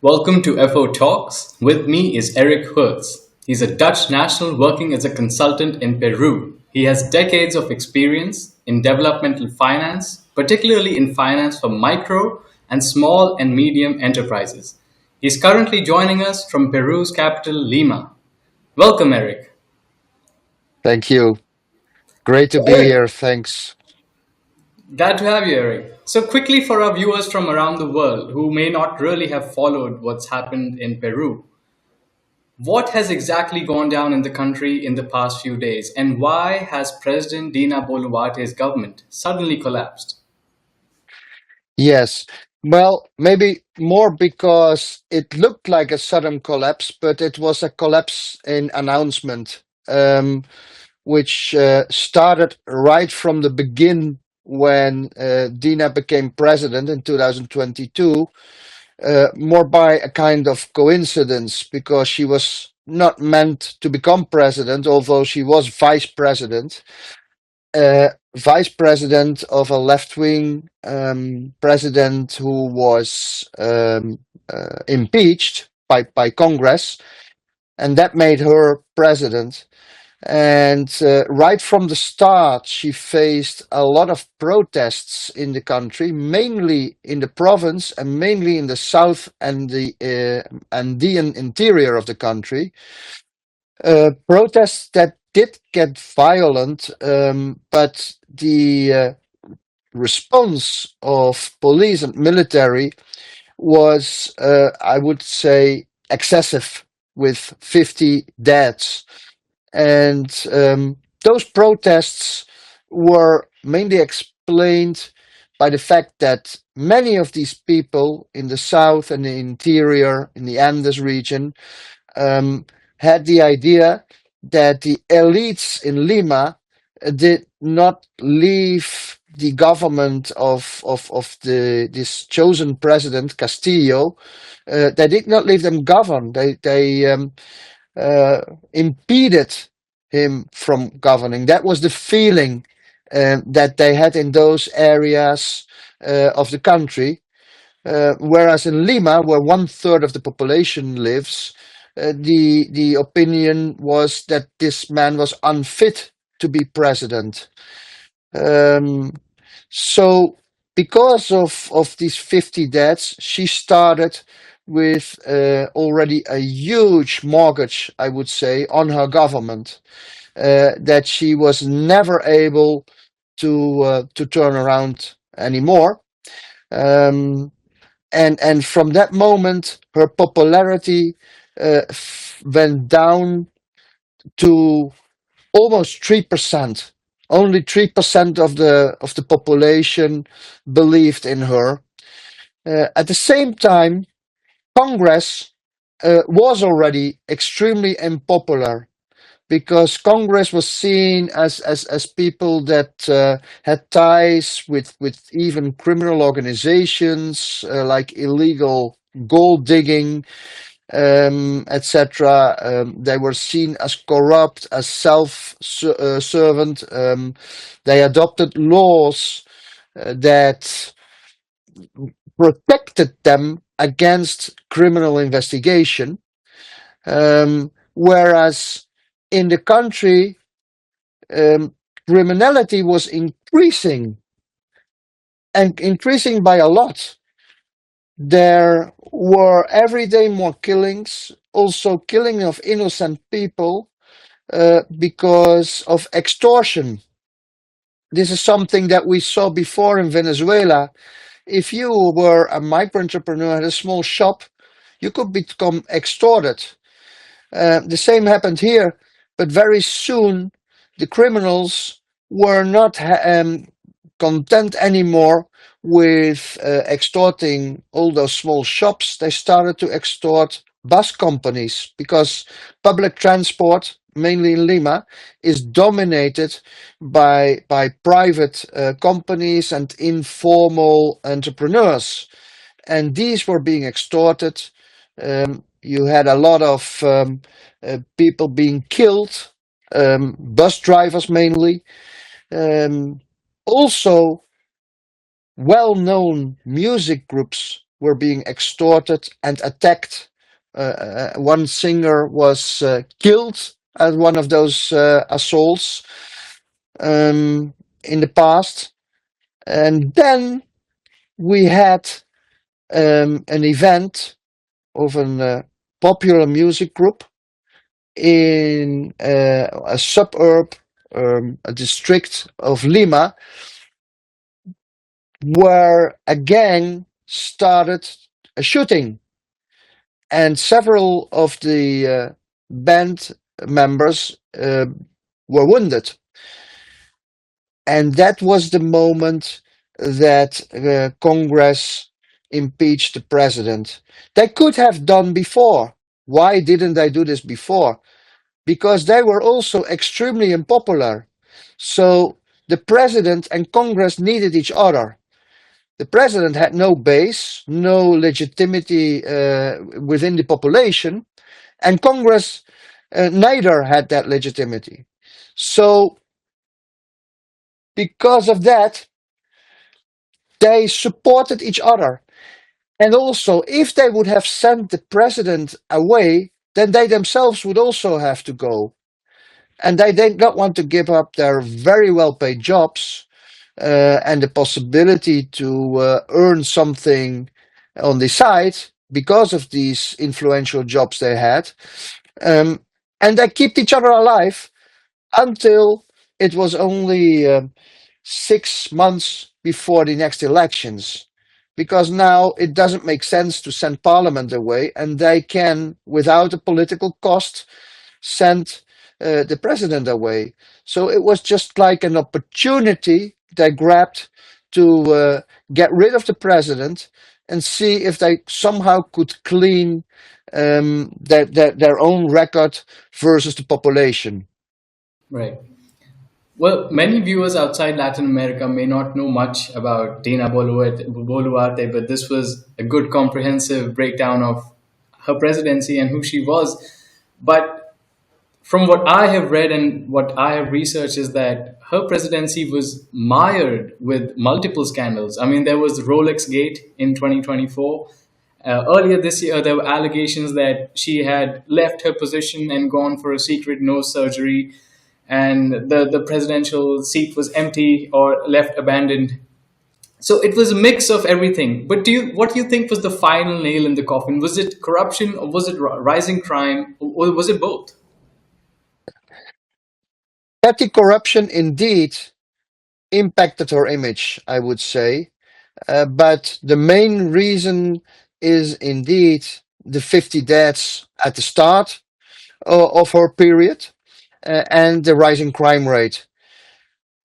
Welcome to FO Talks. With me is Erik Geurts. He's a Dutch national working as a consultant in Peru. He has decades of experience in developmental finance, particularly in finance for micro and small and medium enterprises. He's currently joining us from Peru's capital, Lima. Welcome, Erik. Thank you. Great to So, be Erik, here. Thanks. glad to have you, Erik. So, quickly for our viewers from around the world who may not really have followed what's happened in Peru, what has exactly gone down in the country in the past few days, and why has President Dina Boluarte's government suddenly collapsed? Yes. Well, maybe more because it looked like a sudden collapse, but it was a collapse in announcement, which started right from the begin when Dina became president in 2022, more by a kind of coincidence because she was not meant to become president, although she was vice president. Vice president of a left wing president who was impeached by Congress, and that made her president. And right from the start, she faced a lot of protests in the country, mainly in the province and mainly in the south and the Andean interior of the country. Protests that did get violent, but the response of police and military was, I would say, excessive, with 50 deaths. And those protests were mainly explained by the fact that many of these people in the south and the interior, in the Andes region, had the idea that the elites in Lima did not leave the government of this chosen president Castillo. They did not leave them govern. They impeded him from governing. That was the feeling that they had in those areas of the country. Whereas in Lima, where one third of the population lives, the opinion was that this man was unfit to be president. Um, so, because of these 50 deaths, she started with already a huge mortgage, I would say, on her government that she was never able to turn around anymore. Um, and from that moment, her popularity went down to almost 3%. Only 3% of the population believed in her. At the same time, Congress was already extremely unpopular because Congress was seen as people that had ties with even criminal organizations like illegal gold digging, etc. They were seen as corrupt, as self-servant. They adopted laws that protected them against criminal investigation, whereas in the country, criminality was increasing and increasing by a lot. There were every day more killings, also killing of innocent people because of extortion. This is something that we saw before in Venezuela. If you were a micro entrepreneur, had a small shop, you could become extorted. The same happened here, but very soon the criminals were not content anymore with extorting all those small shops. They started to extort bus companies because public transport, mainly in Lima, is dominated by private companies and informal entrepreneurs, and these were being extorted. You had a lot of people being killed, bus drivers mainly. Also, well-known music groups were being extorted and attacked. One singer was killed at one of those assaults in the past. And then we had an event of a popular music group in a suburb, a district of Lima, where a gang started a shooting, and several of the band members were wounded. And that was the moment that Congress impeached the president. They could have done before. Why didn't they do this before? Because they were also extremely unpopular. So the president and Congress needed each other. The president had no base, no legitimacy within the population, and Congress neither had that legitimacy. So because of that, they supported each other. And also, if they would have sent the president away, then they themselves would also have to go. And they did not want to give up their very well paid jobs and the possibility to earn something on the side because of these influential jobs they had. And they kept each other alive until it was only 6 months before the next elections. Because now it doesn't make sense to send parliament away, and they can, without a political cost, send the president away. So it was just like an opportunity they grabbed to get rid of the president and see if they somehow could clean their own record versus the population. Right. Well, many viewers outside Latin America may not know much about Boluarte, but this was a good comprehensive breakdown of her presidency and who she was. But from what I have read and what I have researched is that her presidency was mired with multiple scandals. I mean, there was Rolex Gate in 2024. Earlier this year, there were allegations that she had left her position and gone for a secret nose surgery, and the presidential seat was empty or left abandoned. So it was a mix of everything. But what do you think was the final nail in the coffin? Was it corruption, or was it rising crime, or was it both? Petty corruption indeed impacted her image, I would say. But the main reason is indeed the 50 deaths at the start of her period and the rising crime rate.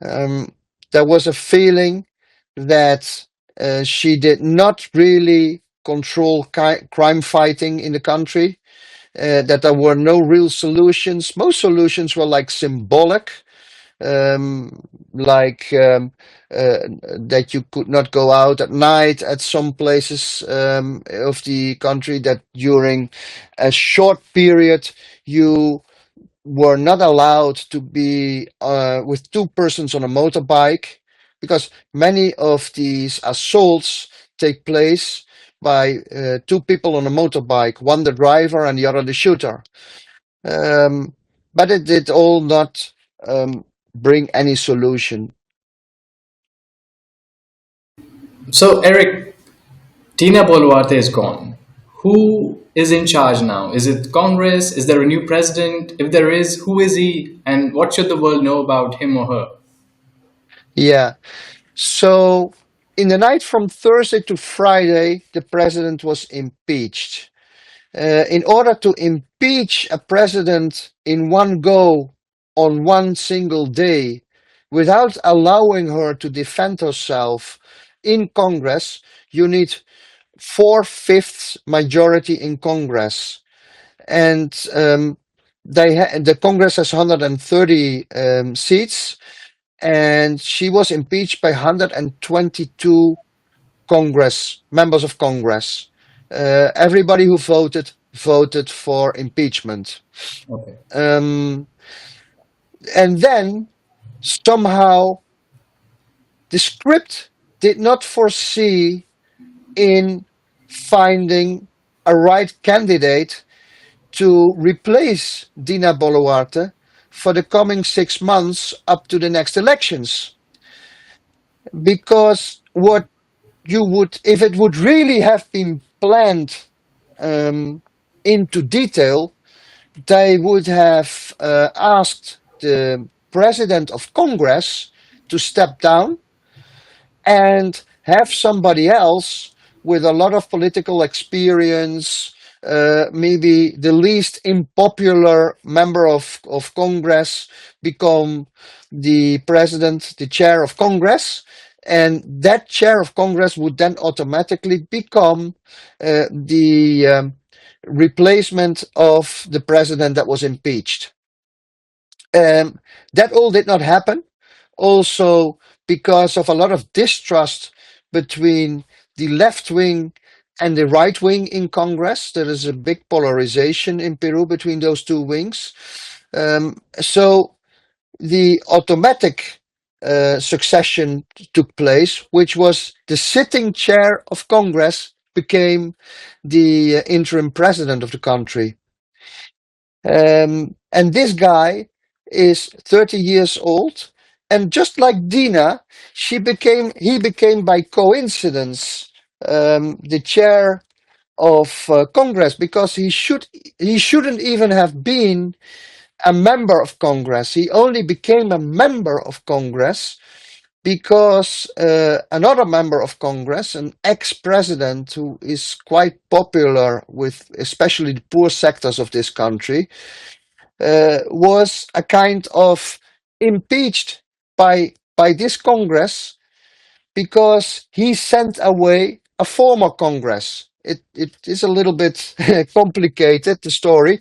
Um, there was a feeling that she did not really control crime fighting in the country, that there were no real solutions. Most solutions were like symbolic, um, like that you could not go out at night at some places of the country, that during a short period you were not allowed to be with two persons on a motorbike, because many of these assaults take place by two people on a motorbike, one the driver and the other the shooter. Um, but it did all not bring any solution. So, Eric, Dina Boluarte is gone. Who is in charge now? Is it Congress? Is there a new president? If there is, who is he? And what should the world know about him or her? Yeah. So in the night from Thursday to Friday, the president was impeached. In order to impeach a president in one go on one single day without allowing her to defend herself in Congress, you need 4/5 majority in Congress. And the Congress has 130 seats, and she was impeached by 122 Congress members of Congress. Everybody who voted for impeachment. Okay. Um, and then somehow the script did not foresee in finding a right candidate to replace Dina Boluarte for the coming 6 months up to the next elections. Because what you would, if it would really have been planned um, into detail, they would have asked the president of Congress to step down and have somebody else with a lot of political experience, maybe the least unpopular member of Congress, become the president, the chair of Congress. And that chair of Congress would then automatically become the replacement of the president that was impeached. Um, that all did not happen. Also, because of a lot of distrust between the left wing and the right wing in Congress. There is a big polarization in Peru between those two wings. So the automatic succession took place, which was the sitting chair of Congress became the interim president of the country. And this guy is 30 years old. And just like Dina, he became by coincidence the chair of Congress because he shouldn't even have been a member of Congress. He only became a member of Congress because another member of Congress, an ex-president who is quite popular with especially the poor sectors of this country, was a kind of impeached by this Congress because he sent away a former Congress. It is a little bit complicated, the story,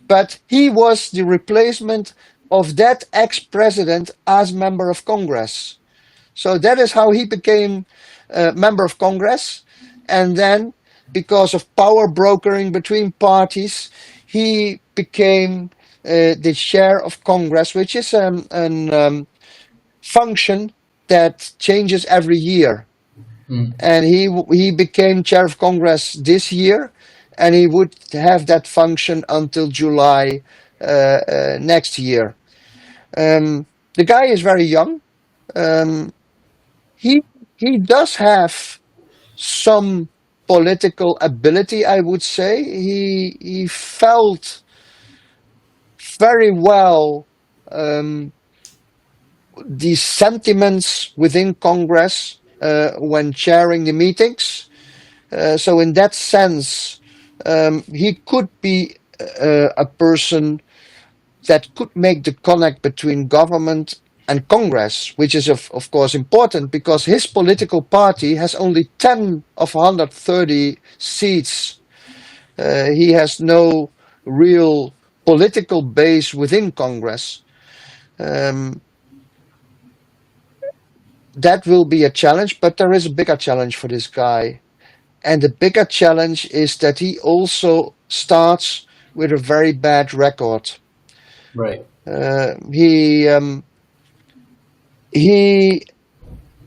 but he was the replacement of that ex-president as member of Congress. So that is how he became a member of Congress. And then, because of power brokering between parties, he became the chair of Congress, which is an function that changes every year. Mm. And he became chair of Congress this year, and he would have that function until July next year. The guy is very young. Um, he he does have some political ability, I would say. He felt very well the sentiments within Congress when chairing the meetings. So in that sense, he could be a person that could make the connect between government and Congress, which is of course important because his political party has only 10 of 130 seats. He has no real political base within Congress. Um, that will be a challenge, but there is a bigger challenge for this guy. And the bigger challenge is that he also starts with a very bad record. Right. He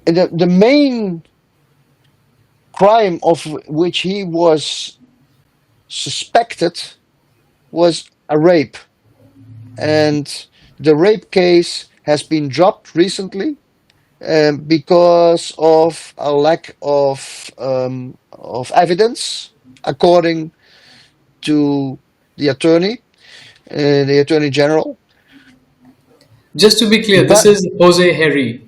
the main crime of which he was suspected was a rape, and the rape case has been dropped recently because of a lack of evidence, according to the attorney general. Just to be clear, this But is Jose Jeri.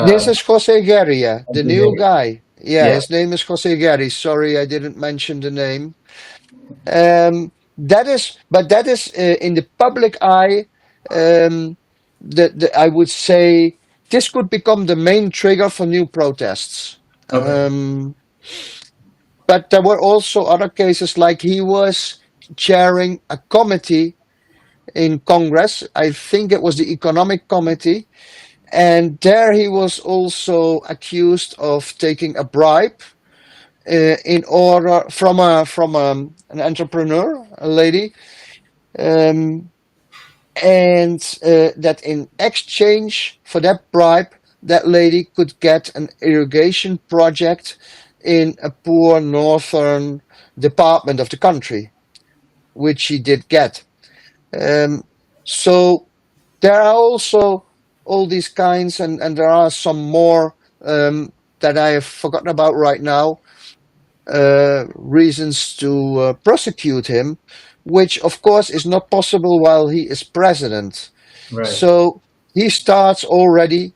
this Uh, is Jose Jeri, yeah, the Jose new Jeri. guy. Yeah, Yeah. his name is Jose Jeri. Sorry, I didn't mention the name. But that is in the public eye. Um, I would say this could become the main trigger for new protests. Okay. But there were also other cases, like he was chairing a committee in Congress. I think it was the Economic Committee, and there he was also accused of taking a bribe in order from an entrepreneur, a lady, um, and that in exchange for that bribe, that lady could get an irrigation project in a poor northern department of the country, which he did get. Um, so there are also all these kinds, and there are some more that I have forgotten about right now, reasons to prosecute him, which of course is not possible while he is president. Right. So he starts already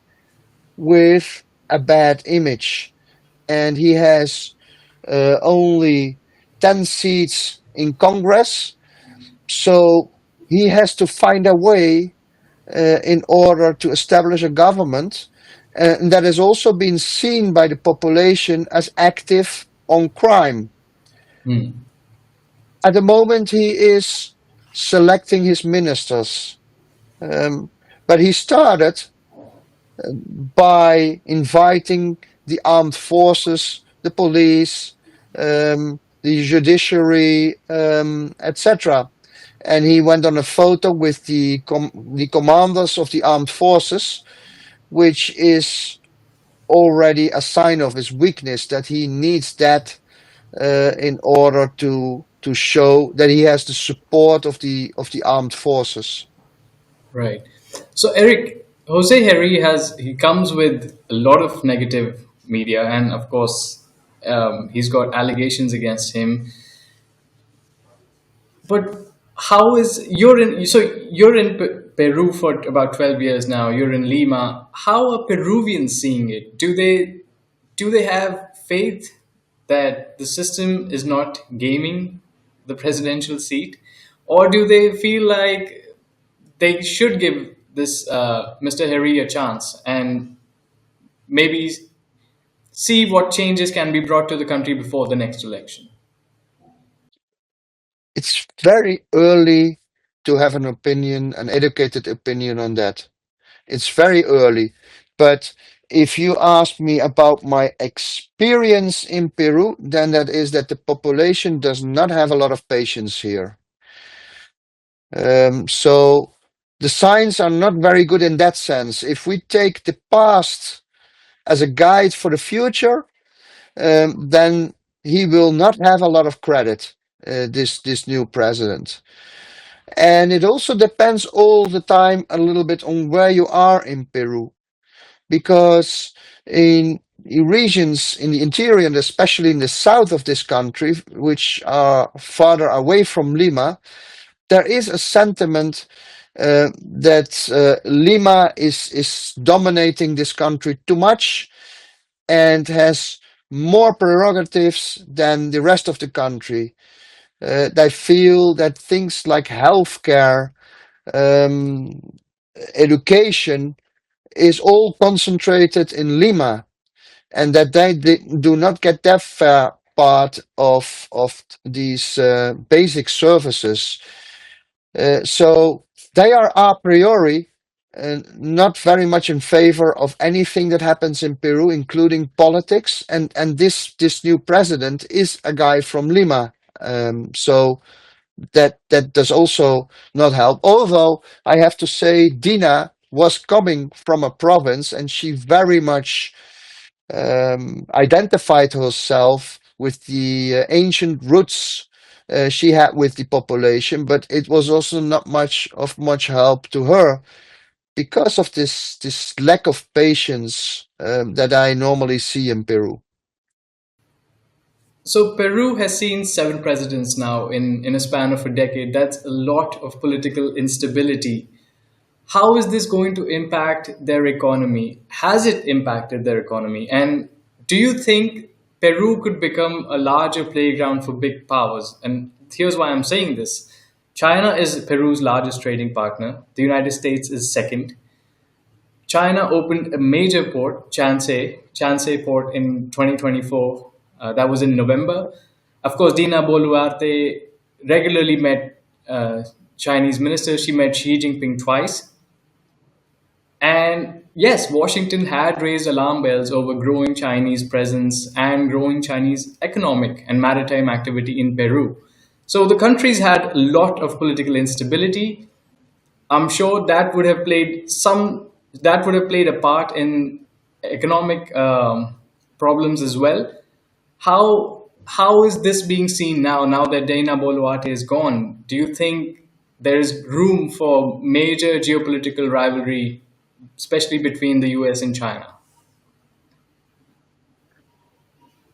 with a bad image, and he has only 10 seats in Congress. So he has to find a way in order to establish a government that has also been seen by the population as active on crime. Hmm. At the moment, he is selecting his ministers, um, but he started by inviting the armed forces, the police, the judiciary, etc. And he went on a photo with the commanders of the armed forces, which is already a sign of his weakness, that he needs that in order to show that he has the support of the armed forces. Right. So Eric, Jose Jeri he comes with a lot of negative media, and of course, he's got allegations against him. But how is you're in Peru for about 12 years now. You're in Lima. How are Peruvians seeing it? Do they have faith that the system is not gaming the presidential seat, or do they feel like they should give this Mr. Harry a chance and maybe see what changes can be brought to the country before the next election? It's very early to have an opinion, an educated opinion on that. It's very early. But if you ask me about my experience in Peru, then that is that the population does not have a lot of patience here. So the signs are not very good in that sense. If we take the past as a guide for the future, then he will not have a lot of credit, this new president. And it also depends all the time a little bit on where you are in Peru, because in regions in the interior and especially in the south of this country, which are farther away from Lima, there is a sentiment that Lima is dominating this country too much and has more prerogatives than the rest of the country. They feel that things like healthcare, um, education is all concentrated in Lima, and that they do not get their fair part of these basic services. So they are a priori not very much in favor of anything that happens in Peru, including politics. And this new president is a guy from Lima. So that does also not help. Although I have to say, Dina was coming from a province, and she very much identified herself with the ancient roots she had with the population, but it was also not much help to her because of this lack of patience that I normally see in Peru. So Peru has seen 7 presidents now in a span of a decade. That's a lot of political instability. How is this going to impact their economy? Has it impacted their economy? And do you think Peru could become a larger playground for big powers? And here's why I'm saying this. China is Peru's largest trading partner. The United States is second. China opened a major port, Chansay port in 2024. That was in November. Of course, Dina Boluarte regularly met Chinese ministers. She met Xi Jinping twice. And yes, Washington had raised alarm bells over growing Chinese presence and growing Chinese economic and maritime activity in Peru. So the country's had a lot of political instability. I'm sure that would have played a part in economic problems as well. How is this being seen now? Now that Dina Boluarte is gone, do you think there is room for major geopolitical rivalry, especially between the US and China?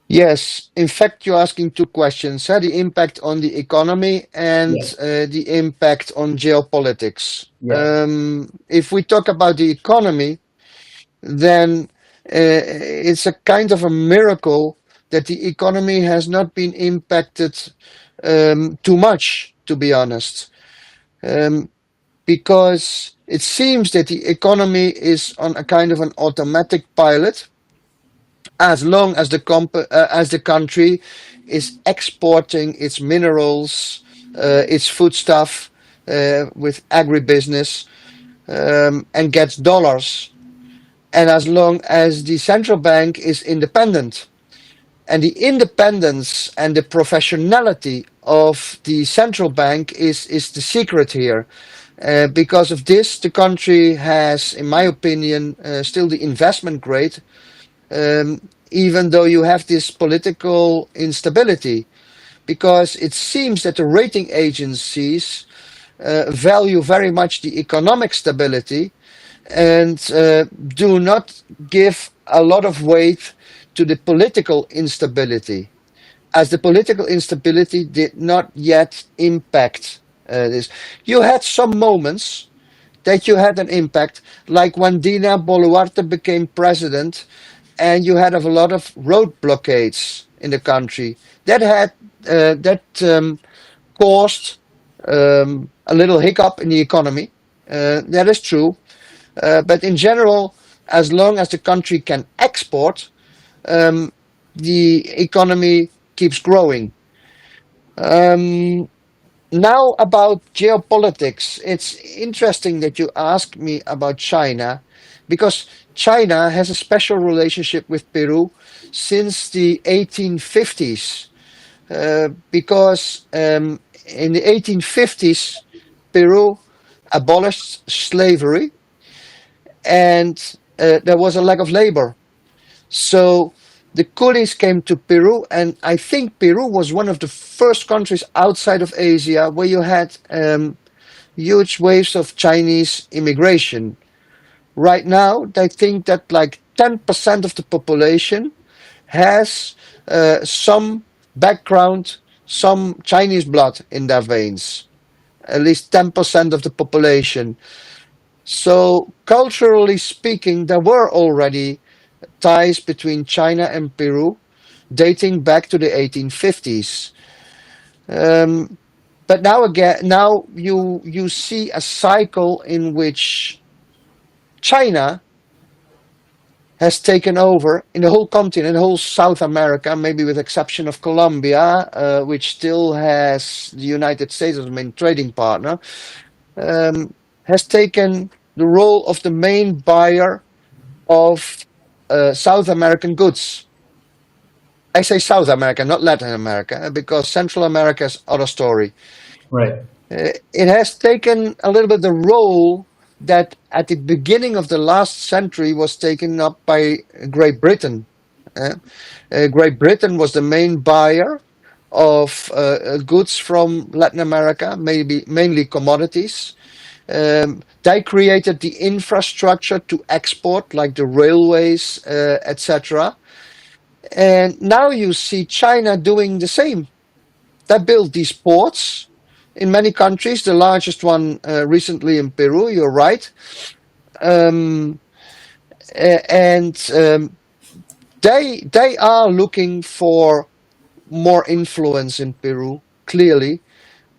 Yes, in fact, you're asking two questions, the impact on the economy and Yeah, the impact on geopolitics. yeah. If we talk about the economy, then it's a kind of a miracle that the economy has not been impacted too much, to be honest, um, because it seems that the economy is on a kind of an automatic pilot as long as as the country is exporting its minerals, its foodstuff with agribusiness, and gets dollars, and as long as the central bank is independent. And the independence and the professionality of the central bank is the secret here. Because of this, the country has, in my opinion, still the investment grade, even though you have this political instability, because it seems that the rating agencies value very much the economic stability and do not give a lot of weight to the political instability, as the political instability did not yet impact this. You had some moments that you had an impact, like when Dina Boluarte became president, and you had a lot of road blockades in the country that had that caused a little hiccup in the economy. That is true, but in general, as long as the country can export, um, the economy keeps growing. Um, Now about geopolitics. It's interesting that you ask me about China, because China has a special relationship with Peru since the 1850s. Because in the 1850s, Peru abolished slavery, and there was a lack of labor. So the coolies came to Peru, and I think Peru was one of the first countries outside of Asia where you had huge waves of Chinese immigration. Right now, they think that like 10% of the population has some background, some Chinese blood in their veins. At least 10% of the population. So, culturally speaking, there were already ties between China and Peru dating back to the 1850s. Um, but now again, now you see a cycle in which China has taken over in the whole continent, the whole South America, maybe with exception of Colombia, which still has the United States as a main trading partner, um, has taken the role of the main buyer of South American goods. I say South America, not Latin America, because Central America is other story. Right. It has taken a little bit the role that at the beginning of the last century was taken up by Great Britain. Uh, Great Britain was the main buyer of goods from Latin America, maybe mainly commodities. They created the infrastructure to export, like the railways, etc. And now you see China doing the same. They built these ports in many countries, the largest one recently in Peru, you're right. Um, and they are looking for more influence in Peru, clearly,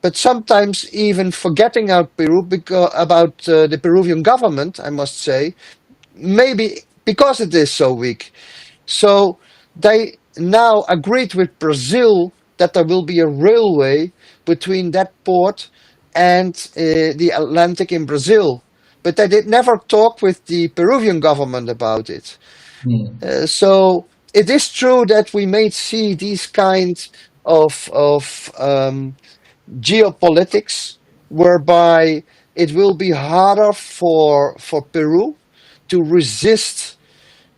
but sometimes even forgetting about the Peruvian government, I must say, maybe because it is so weak. So they now agreed with Brazil that there will be a railway between that port and the Atlantic in Brazil. But they did never talk with the Peruvian government about it. Hmm. So it is true that we may see these kinds of geopolitics, whereby it will be harder for Peru to resist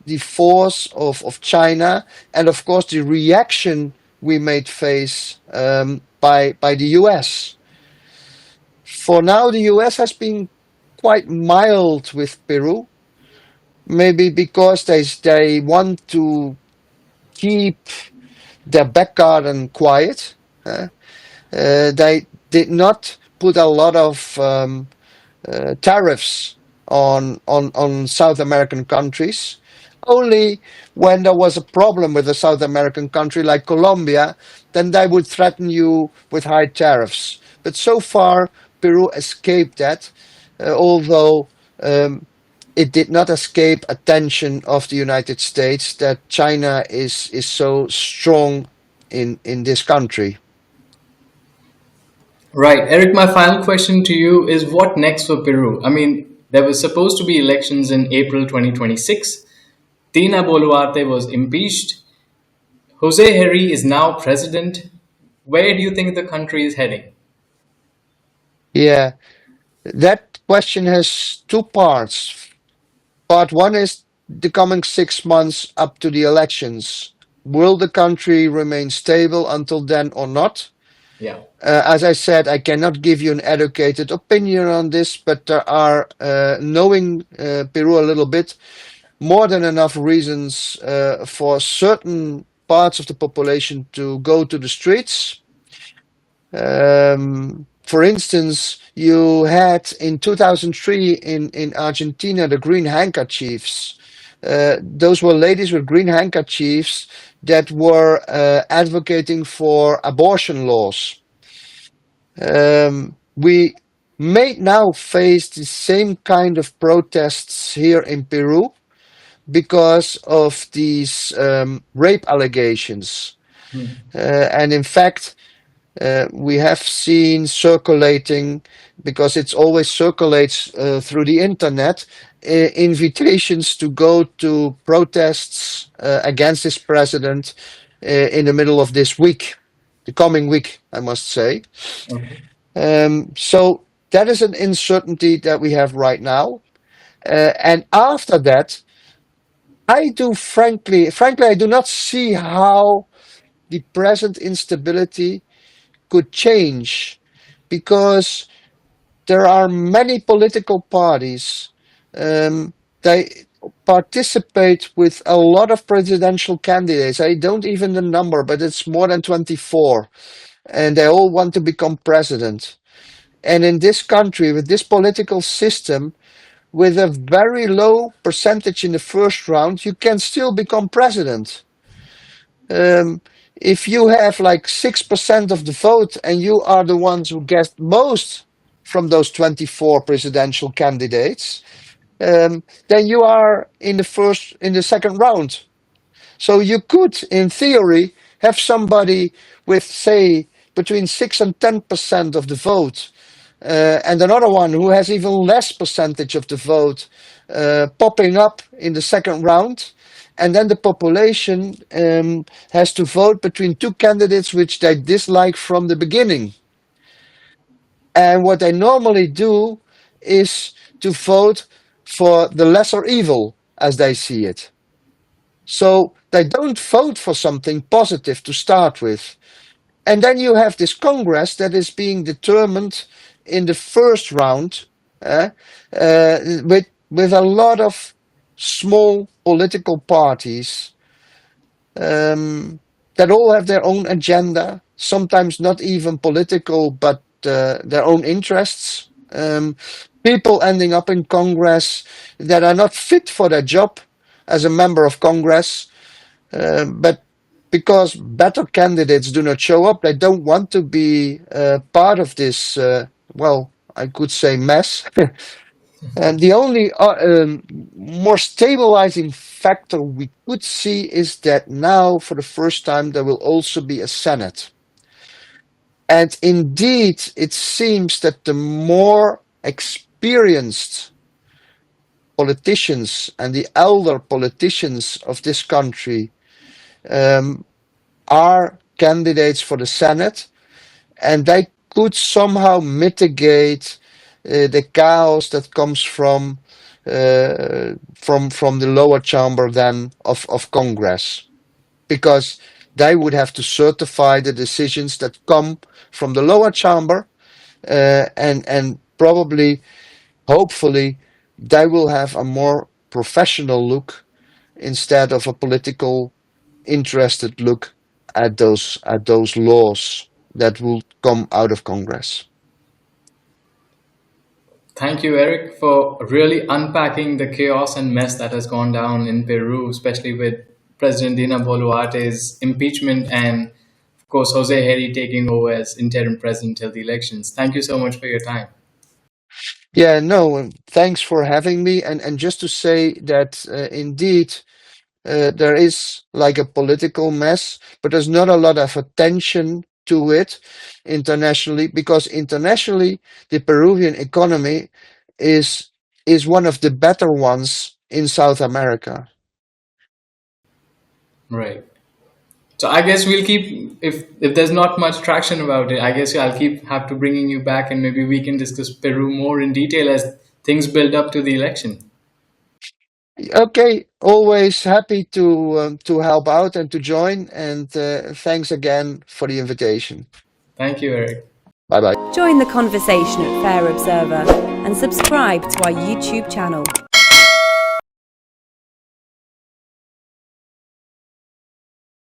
the force of China, and of course the reaction we made face by the US. For now, the US has been quite mild with Peru, maybe because they want to keep their back garden quiet. They did not put a lot of tariffs on South American countries. Only when there was a problem with a South American country like Colombia, then they would threaten you with high tariffs. But so far, Peru escaped that, although it did not escape attention of the United States that China is so strong in this country. Right. Eric, my final question to you is what next for Peru? I mean, there was supposed to be elections in April 2026. Dina Boluarte was impeached. Jose Jeri is now president. Where do you think the country is heading? Yeah, that question has two parts. Part one is the coming 6 months up to the elections. Will the country remain stable until then or not? Yeah. As I said, I cannot give you an educated opinion on this, but there are, knowing Peru a little bit, more than enough reasons for certain parts of the population to go to the streets. For instance, you had in 2003 in Argentina the green handkerchiefs. Those were ladies with green handkerchiefs that were advocating for abortion laws. We may now face the same kind of protests here in Peru because of these rape allegations. And in fact, we have seen circulating, because it's always circulates through the internet, invitations to go to protests against this president in the middle of this week, the coming week, I must say. Okay. So that is an uncertainty that we have right now. And after that, frankly, I do not see how the present instability could change, because there are many political parties. They participate with a lot of presidential candidates. I don't even the number, but it's more than 24. And they all want to become president. And in this country, with this political system, with a very low percentage in the first round, you can still become president. Um, if you have like 6% of the vote and you are the ones who get most from those 24 presidential candidates, then you are in the second round. So you could, in theory, have somebody with, say, between 6 and 10% of the vote, and another one who has even less percentage of the vote popping up in the second round. And then the population has to vote between two candidates which they dislike from the beginning. And what they normally do is to vote for the lesser evil, as they see it. So they don't vote for something positive to start with. And then you have this Congress that is being determined in the first round with a lot of small political parties that all have their own agenda, sometimes not even political, but their own interests. People ending up in Congress that are not fit for their job as a member of Congress, but because better candidates do not show up, they don't want to be part of this, well, I could say mess. And the only more stabilizing factor we could see is that now, for the first time, there will also be a Senate. And indeed, it seems that the more experienced politicians and the elder politicians of this country are candidates for the Senate, and they could somehow mitigate the chaos that comes from from the lower chamber than of Congress, because they would have to certify the decisions that come from the lower chamber, and probably, hopefully, they will have a more professional look instead of a political interested look at those laws that will come out of Congress. Thank you, Eric, for really unpacking the chaos and mess that has gone down in Peru, especially with President Dina Boluarte's impeachment and, of course, Jose Jeri taking over as interim president till the elections. Thank you so much for your time. Yeah, no, thanks for having me. And just to say that indeed there is like a political mess, but there's not a lot of attention to it internationally, because internationally the Peruvian economy is one of the better ones in South America. Right. So I guess we'll keep, if there's not much traction about it, I guess I'll keep have to bringing you back, and maybe we can discuss Peru more in detail as things build up to the election. Okay, always happy to help out and to join, and thanks again for the invitation. Thank you, Eric. Bye bye. Join the conversation at Fair Observer and subscribe to our YouTube channel.